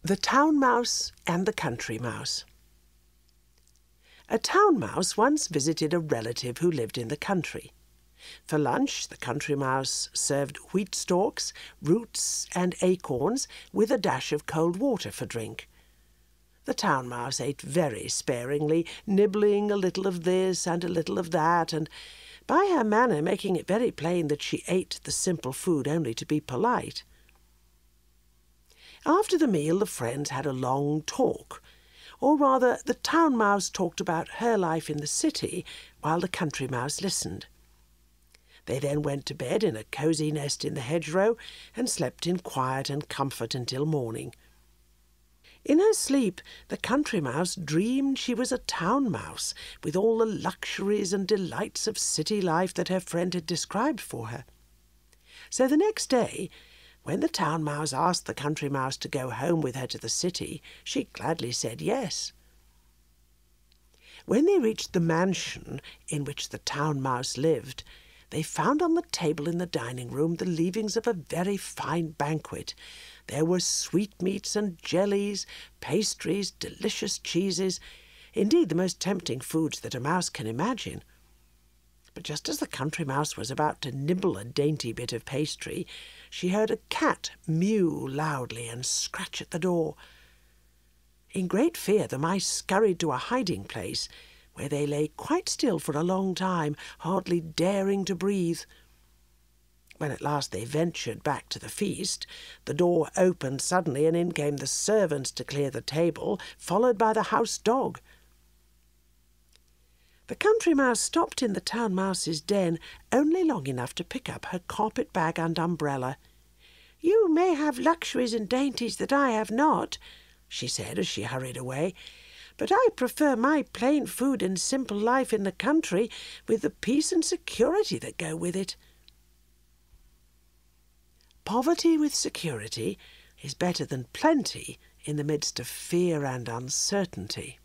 The Town Mouse and the Country Mouse. A town mouse once visited a relative who lived in the country. For lunch, the country mouse served wheat stalks, roots and acorns with a dash of cold water for drink. The town mouse ate very sparingly, nibbling a little of this and a little of that, and by her manner making it very plain that she ate the simple food only to be polite. After the meal, the friends had a long talk, or rather the town mouse talked about her life in the city while the country mouse listened. They then went to bed in a cosy nest in the hedgerow and slept in quiet and comfort until morning. In her sleep, the country mouse dreamed she was a town mouse with all the luxuries and delights of city life that her friend had described for her. So the next day, when the town mouse asked the country mouse to go home with her to the city, she gladly said yes. When they reached the mansion in which the town mouse lived, they found on the table in the dining room the leavings of a very fine banquet. There were sweetmeats and jellies, pastries, delicious cheeses, indeed the most tempting foods that a mouse can imagine. But just as the country mouse was about to nibble a dainty bit of pastry, she heard a cat mew loudly and scratch at the door. In great fear, the mice scurried to a hiding place, where they lay quite still for a long time, hardly daring to breathe. When at last they ventured back to the feast, the door opened suddenly, and in came the servants to clear the table, followed by the house dog. The country mouse stopped in the town mouse's den only long enough to pick up her carpet bag and umbrella. "You may have luxuries and dainties that I have not," she said as she hurried away, "but I prefer my plain food and simple life in the country with the peace and security that go with it." Poverty with security is better than plenty in the midst of fear and uncertainty.